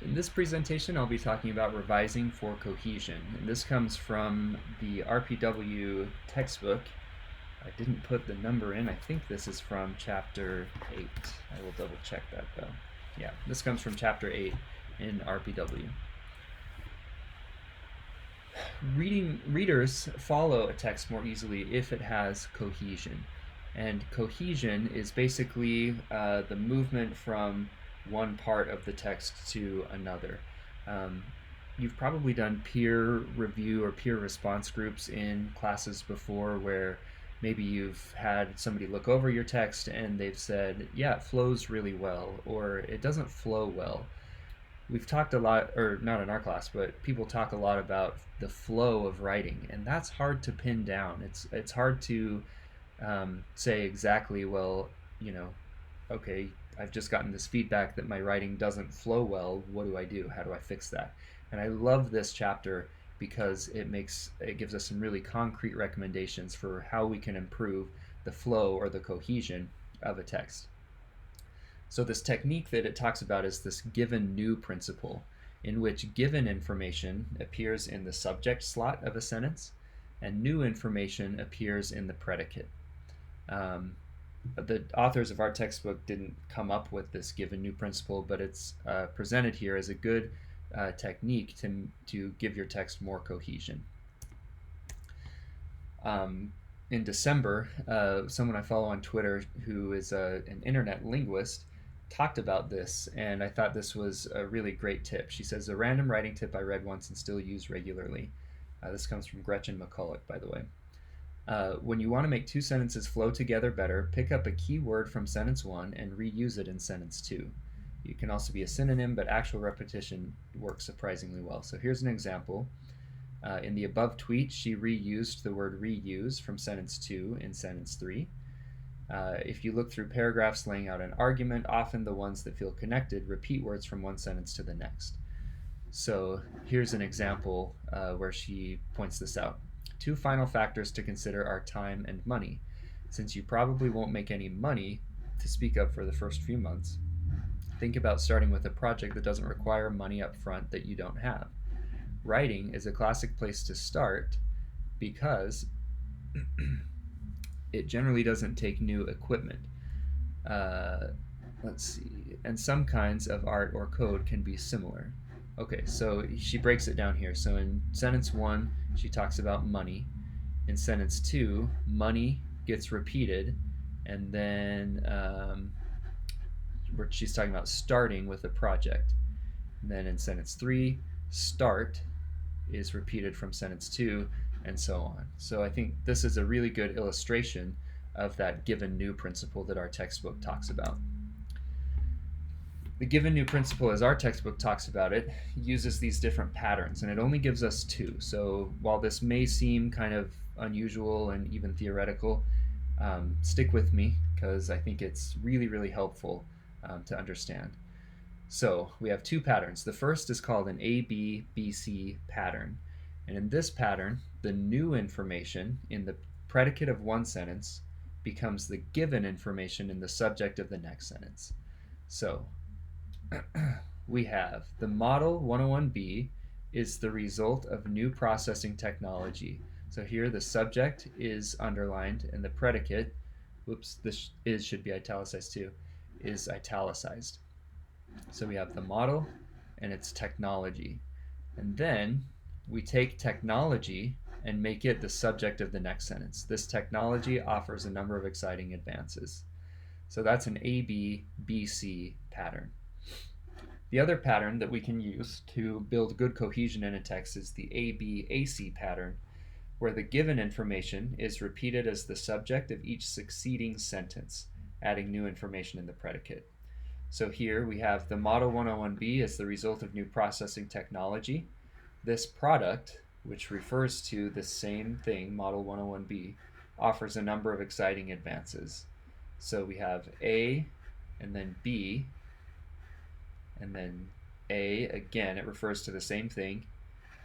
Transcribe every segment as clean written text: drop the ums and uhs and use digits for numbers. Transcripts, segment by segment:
In this presentation, I'll be talking about revising for cohesion. And this comes from the RPW textbook. I didn't put the number in. I think this is from chapter 8. I will double check that though. Yeah, this comes from chapter 8 in RPW. Readers follow a text more easily if it has cohesion. And cohesion is basically the movement from one part of the text to another. You've probably done peer review or peer response groups in classes before where maybe you've had somebody look over your text and they've said, yeah, it flows really well, or it doesn't flow well. We've talked a lot, or not in our class, but people talk a lot about the flow of writing, and that's hard to pin down. It's hard to say exactly, well, okay, I've just gotten this feedback that my writing doesn't flow well. What do I do? How do I fix that? And I love this chapter because it gives us some really concrete recommendations for how we can improve the flow or the cohesion of a text. So this technique that it talks about is this given new principle, in which given information appears in the subject slot of a sentence and new information appears in the predicate. The authors of our textbook didn't come up with this given new principle, but it's presented here as a good technique to give your text more cohesion. In December, someone I follow on Twitter who is an internet linguist talked about this, and I thought this was a really great tip. She says, a random writing tip I read once and still use regularly. This comes from Gretchen McCulloch, by the way. When you want to make two sentences flow together better, pick up a key word from sentence 1 and reuse it in sentence 2. It can also be a synonym, but actual repetition works surprisingly well. So here's an example. In the above tweet, she reused the word reuse from sentence 2 in sentence 3. If you look through paragraphs laying out an argument, often the ones that feel connected repeat words from one sentence to the next. So here's an example where she points this out. Two final factors to consider are time and money. Since you probably won't make any money to speak of for the first few months, think about starting with a project that doesn't require money up front that you don't have. Writing is a classic place to start because it generally doesn't take new equipment. Let's see. And some kinds of art or code can be similar. Okay, so she breaks it down here. So in sentence 1, she talks about money. In sentence 2, money gets repeated, and then she's talking about starting with a project. And then in sentence 3, start is repeated from sentence 2, and so on. So I think this is a really good illustration of that given new principle that our textbook talks about. The given new principle, as our textbook talks about it, uses these different patterns, and it only gives us 2. So while this may seem kind of unusual and even theoretical, stick with me because I think it's really, really helpful to understand. So we have 2 patterns. The first is called an A-B-B-C pattern. And in this pattern, the new information in the predicate of one sentence becomes the given information in the subject of the next sentence. So we have the model 101B is the result of new processing technology. So here the subject is underlined and the predicate, whoops, this should be italicized too, is italicized. So we have the model and its technology. And then we take technology and make it the subject of the next sentence. This technology offers a number of exciting advances. So that's an A-B-B-C pattern. The other pattern that we can use to build good cohesion in a text is the A-B-A-C pattern, where the given information is repeated as the subject of each succeeding sentence, adding new information in the predicate. So here we have the model 101B as the result of new processing technology. This product, which refers to the same thing, model 101B, offers a number of exciting advances. So we have A and then B, and then A, again, it refers to the same thing,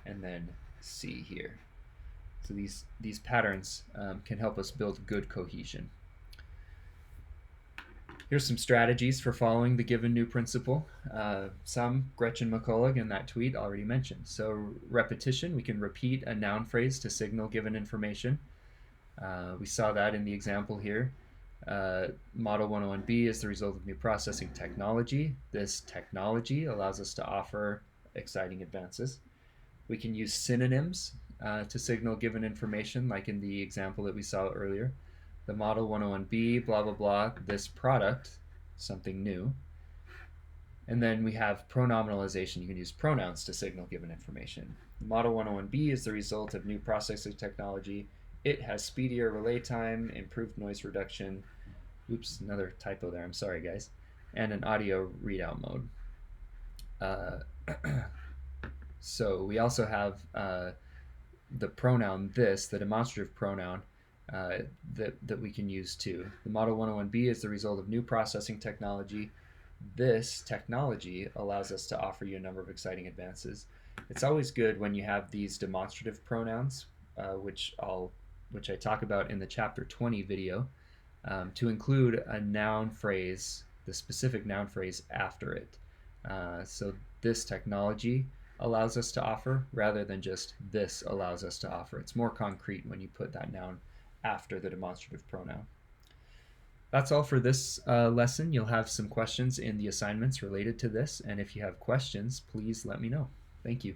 and then C here. So these patterns can help us build good cohesion. Here's some strategies for following the given new principle. Some Gretchen McCulloch in that tweet already mentioned. So repetition, we can repeat a noun phrase to signal given information. We saw that in the example here. Model 101B is the result of new processing technology. This technology allows us to offer exciting advances. We can use synonyms to signal given information, like in the example that we saw earlier. The Model 101B, blah, blah, blah, this product, something new. And then we have pronominalization. You can use pronouns to signal given information. The Model 101B is the result of new processing technology. It has speedier relay time, improved noise reduction. Oops, another typo there. I'm sorry, guys. And an audio readout mode. So we also have the pronoun this, the demonstrative pronoun, that we can use too. The Model 101B is the result of new processing technology. This technology allows us to offer you a number of exciting advances. It's always good when you have these demonstrative pronouns, which I talk about in the chapter 20 video, to include a noun phrase, the specific noun phrase after it. So this technology allows us to offer rather than just this allows us to offer. It's more concrete when you put that noun after the demonstrative pronoun. That's all for this lesson. You'll have some questions in the assignments related to this, and if you have questions, please let me know. Thank you.